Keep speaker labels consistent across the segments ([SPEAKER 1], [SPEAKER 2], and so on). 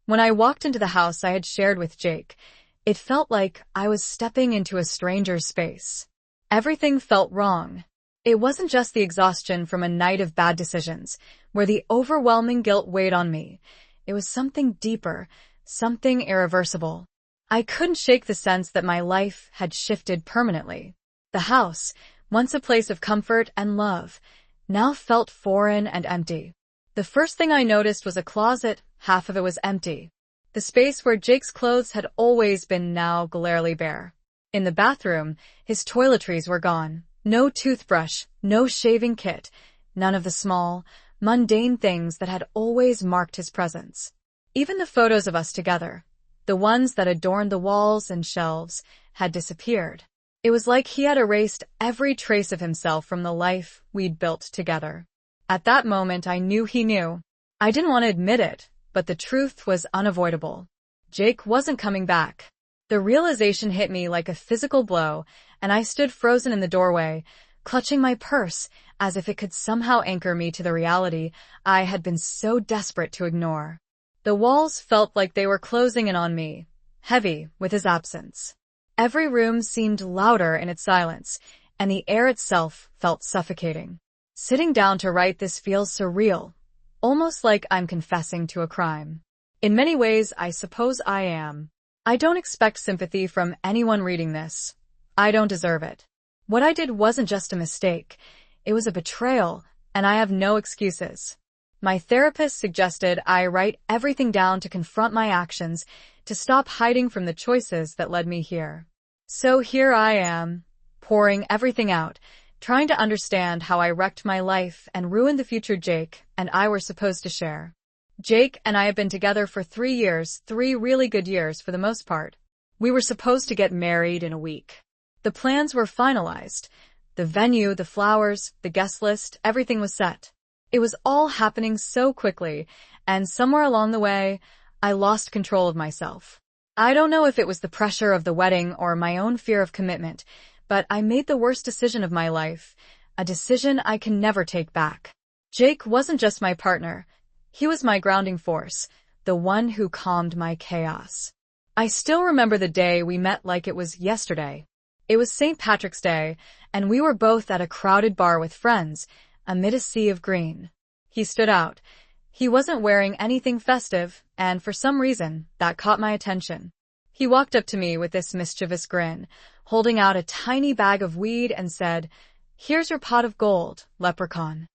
[SPEAKER 1] When I walked into the house I had shared with Jake, it felt like I was stepping into a stranger's space. Everything felt wrong. It wasn't just the exhaustion from a night of bad decisions, where the overwhelming guilt weighed on me. It was something deeper, something irreversible. I couldn't shake the sense that my life had shifted permanently. The house, once a place of comfort and love, now felt foreign and empty. The first thing I noticed was a closet. Half of it was empty. The space where Jake's clothes had always been now glaringly bare. In the bathroom, his toiletries were gone. No toothbrush, no shaving kit, none of the small, mundane things that had always marked his presence. Even the photos of us together, the ones that adorned the walls and shelves, had disappeared. It was like he had erased every trace of himself from the life we'd built together. At that moment, I knew he knew. I didn't want to admit it, but the truth was unavoidable. Jake wasn't coming back. The realization hit me like a physical blow, and I stood frozen in the doorway, clutching my purse as if it could somehow anchor me to the reality I had been so desperate to ignore. The walls felt like they were closing in on me, heavy with his absence. Every room seemed louder in its silence, and the air itself felt suffocating. Sitting down to write this feels surreal, almost like I'm confessing to a crime. In many ways, I suppose I am. I don't expect sympathy from anyone reading this. I don't deserve it. What I did wasn't just a mistake. It was a betrayal, and I have no excuses. My therapist suggested I write everything down to confront my actions, to stop hiding from the choices that led me here. So here I am, pouring everything out, trying to understand how I wrecked my life and ruined the future Jake and I were supposed to share. Jake and I have been together for 3 years, 3 really good years for the most part. We were supposed to get married in a week. The plans were finalized. The venue, the flowers, the guest list, everything was set. It was all happening so quickly, and somewhere along the way, I lost control of myself. I don't know if it was the pressure of the wedding or my own fear of commitment, but I made the worst decision of my life, a decision I can never take back. Jake wasn't just my partner. He was my grounding force, the one who calmed my chaos. I still remember the day we met like it was yesterday. It was St. Patrick's Day, and we were both at a crowded bar with friends, amid a sea of green. He stood out. He wasn't wearing anything festive, and for some reason, that caught my attention. He walked up to me with this mischievous grin, holding out a tiny bag of weed and said, "Here's your pot of gold, leprechaun."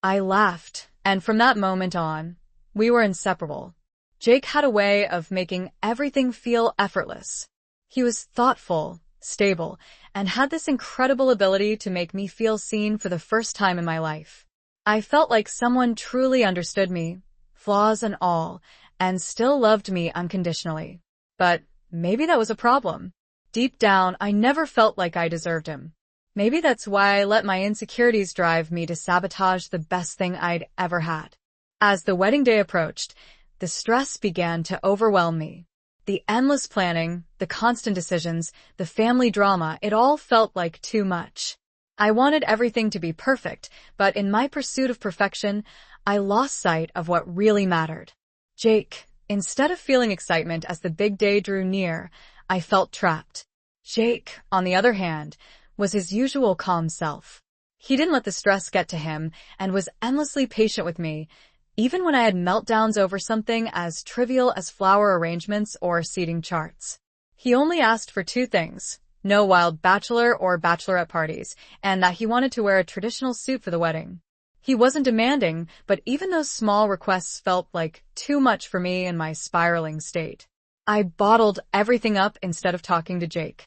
[SPEAKER 1] I laughed, and from that moment on, we were inseparable. Jake had a way of making everything feel effortless. He was thoughtful, stable, and had this incredible ability to make me feel seen for the first time in my life. I felt like someone truly understood me, flaws and all, and still loved me unconditionally. But maybe that was a problem. Deep down, I never felt like I deserved him. Maybe that's why I let my insecurities drive me to sabotage the best thing I'd ever had. As the wedding day approached, the stress began to overwhelm me. The endless planning, the constant decisions, the family drama, it all felt like too much. I wanted everything to be perfect, but in my pursuit of perfection, I lost sight of what really mattered. Jake, instead of feeling excitement as the big day drew near, I felt trapped. Jake, on the other hand, was his usual calm self. He didn't let the stress get to him and was endlessly patient with me, even when I had meltdowns over something as trivial as flower arrangements or seating charts. He only asked for 2 things: no wild bachelor or bachelorette parties, and that he wanted to wear a traditional suit for the wedding. He wasn't demanding, but even those small requests felt like too much for me in my spiraling state. I bottled everything up instead of talking to Jake.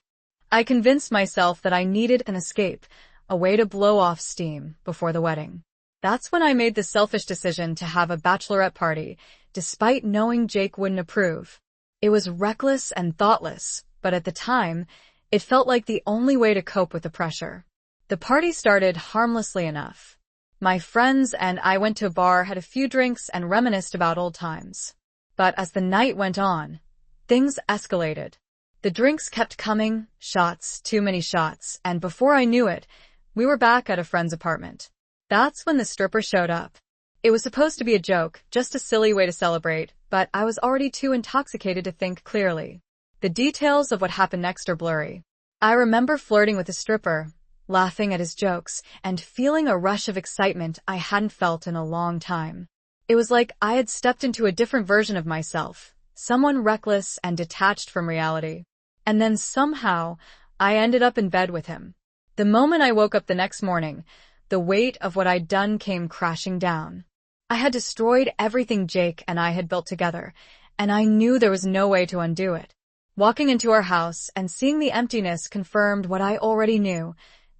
[SPEAKER 1] I convinced myself that I needed an escape, a way to blow off steam before the wedding. That's when I made the selfish decision to have a bachelorette party, despite knowing Jake wouldn't approve. It was reckless and thoughtless, but at the time, it felt like the only way to cope with the pressure. The party started harmlessly enough. My friends and I went to a bar, had a few drinks, and reminisced about old times. But as the night went on, things escalated. The drinks kept coming, shots, too many shots, and before I knew it, we were back at a friend's apartment. That's when the stripper showed up. It was supposed to be a joke, just a silly way to celebrate, but I was already too intoxicated to think clearly. The details of what happened next are blurry. I remember flirting with a stripper, laughing at his jokes, and feeling a rush of excitement I hadn't felt in a long time. It was like I had stepped into a different version of myself, someone reckless and detached from reality. And then somehow, I ended up in bed with him. The moment I woke up the next morning, the weight of what I'd done came crashing down. I had destroyed everything Jake and I had built together, and I knew there was no way to undo it. Walking into our house and seeing the emptiness confirmed what I already knew.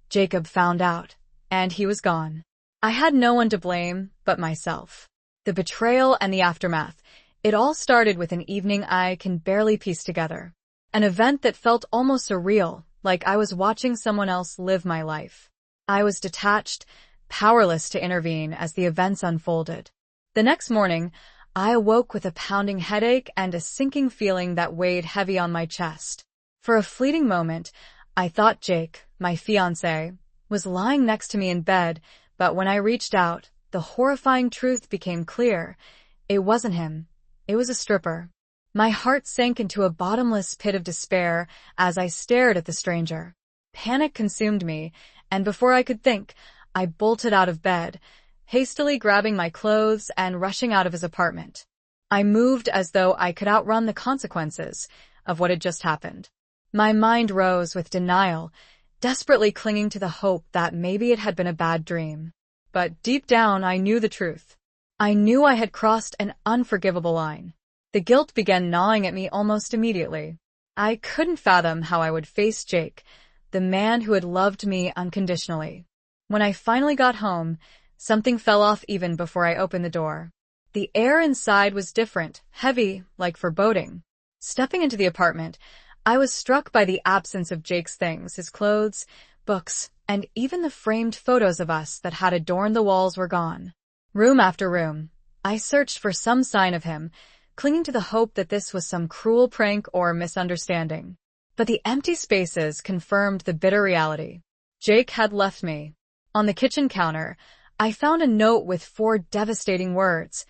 [SPEAKER 1] Jacob found out, and he was gone. I had no one to blame but myself. The betrayal and the aftermath, it all started with an evening I can barely piece together. An event that felt almost surreal, like I was watching someone else live my life. I was detached, powerless to intervene as the events unfolded. The next morning, I awoke with a pounding headache and a sinking feeling that weighed heavy on my chest. For a fleeting moment, I thought Jake, my fiancé, was lying next to me in bed, but when I reached out, the horrifying truth became clear. It wasn't him. It was a stripper. My heart sank into a bottomless pit of despair as I stared at the stranger. Panic consumed me, and before I could think, I bolted out of bed, hastily grabbing my clothes and rushing out of his apartment. I moved as though I could outrun the consequences of what had just happened. My mind rose with denial, desperately clinging to the hope that maybe it had been a bad dream. But deep down, I knew the truth. I knew I had crossed an unforgivable line. The guilt began gnawing at me almost immediately. I couldn't fathom how I would face Jake, the man who had loved me unconditionally. When I finally got home, something fell off even before I opened the door. The air inside was different, heavy, like foreboding. Stepping into the apartment, I was struck by the absence of Jake's things. His clothes, books, and even the framed photos of us that had adorned the walls were gone. Room after room, I searched for some sign of him, clinging to the hope that this was some cruel prank or misunderstanding. But the empty spaces confirmed the bitter reality. Jake had left me. On the kitchen counter, I found a note with 4 devastating words.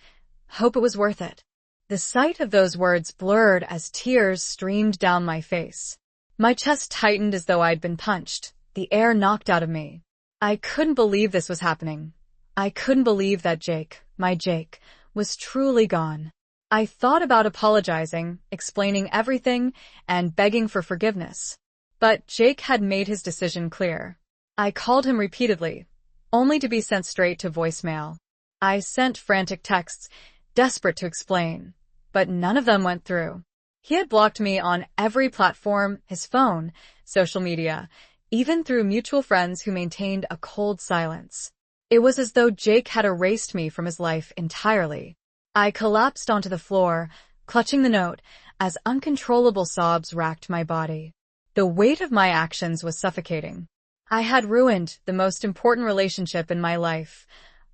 [SPEAKER 1] Hope it was worth it. The sight of those words blurred as tears streamed down my face. My chest tightened as though I'd been punched, the air knocked out of me. I couldn't believe this was happening. I couldn't believe that Jake, my Jake, was truly gone. I thought about apologizing, explaining everything, and begging for forgiveness. But Jake had made his decision clear. I called him repeatedly, only to be sent straight to voicemail. I sent frantic texts, desperate to explain, but none of them went through. He had blocked me on every platform, his phone, social media, even through mutual friends who maintained a cold silence. It was as though Jake had erased me from his life entirely. I collapsed onto the floor, clutching the note, as uncontrollable sobs racked my body. The weight of my actions was suffocating. I had ruined the most important relationship in my life,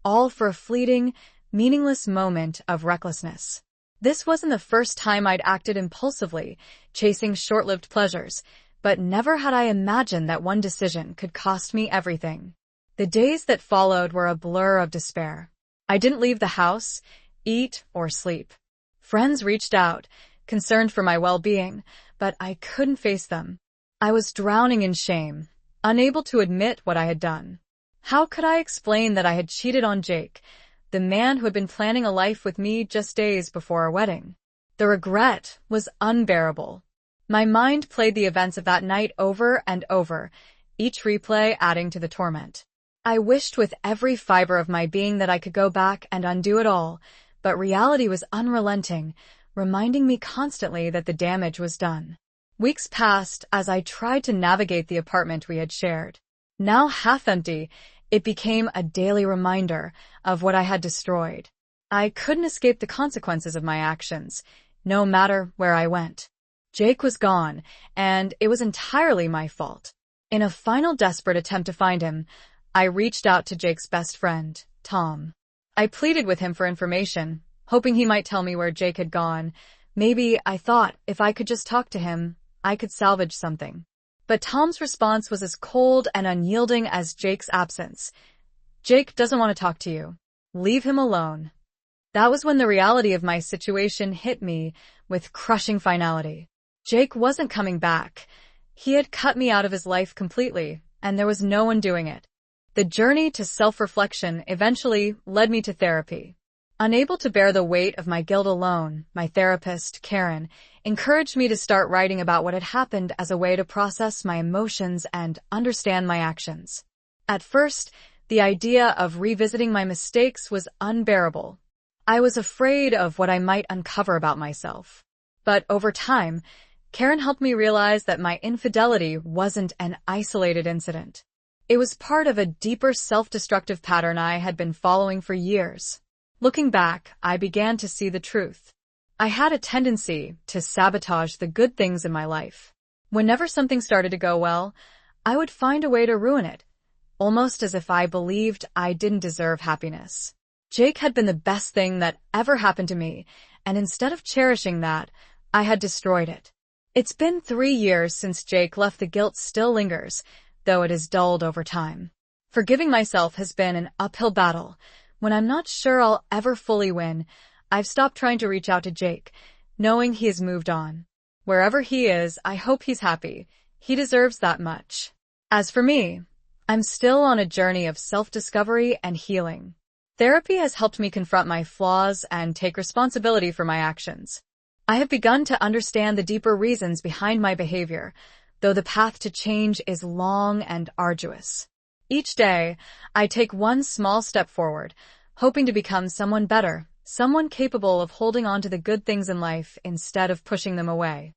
[SPEAKER 1] all for a fleeting, meaningless moment of recklessness. This wasn't the first time I'd acted impulsively, chasing short-lived pleasures, but never had I imagined that one decision could cost me everything. The days that followed were a blur of despair. I didn't leave the house, eat, or sleep. Friends reached out, concerned for my well-being, but I couldn't face them. I was drowning in shame, unable to admit what I had done. How could I explain that I had cheated on Jake, the man who had been planning a life with me just days before our wedding? The regret was unbearable. My mind played the events of that night over and over, each replay adding to the torment. I wished with every fiber of my being that I could go back and undo it all, but reality was unrelenting, reminding me constantly that the damage was done. Weeks passed as I tried to navigate the apartment we had shared. Now half empty, it became a daily reminder of what I had destroyed. I couldn't escape the consequences of my actions, no matter where I went. Jake was gone, and it was entirely my fault. In a final desperate attempt to find him, I reached out to Jake's best friend, Tom. I pleaded with him for information, hoping he might tell me where Jake had gone. Maybe, I thought, if I could just talk to him, I could salvage something. But Tom's response was as cold and unyielding as Jake's absence. Jake doesn't want to talk to you. Leave him alone. That was when the reality of my situation hit me with crushing finality. Jake wasn't coming back. He had cut me out of his life completely, and there was no one doing it. The journey to self-reflection eventually led me to therapy. Unable to bear the weight of my guilt alone, my therapist, Karen, encouraged me to start writing about what had happened as a way to process my emotions and understand my actions. At first, the idea of revisiting my mistakes was unbearable. I was afraid of what I might uncover about myself. But over time, Karen helped me realize that my infidelity wasn't an isolated incident. It was part of a deeper self-destructive pattern I had been following for years. Looking back, I began to see the truth. I had a tendency to sabotage the good things in my life. Whenever something started to go well, I would find a way to ruin it, almost as if I believed I didn't deserve happiness. Jake had been the best thing that ever happened to me, and instead of cherishing that, I had destroyed it. It's been 3 years since Jake left. The guilt still lingers, though it has dulled over time. Forgiving myself has been an uphill battle. When I'm not sure I'll ever fully win, I've stopped trying to reach out to Jake, knowing he has moved on. Wherever he is, I hope he's happy. He deserves that much. As for me, I'm still on a journey of self-discovery and healing. Therapy has helped me confront my flaws and take responsibility for my actions. I have begun to understand the deeper reasons behind my behavior, though the path to change is long and arduous. Each day, I take one small step forward, hoping to become someone better, someone capable of holding on to the good things in life instead of pushing them away.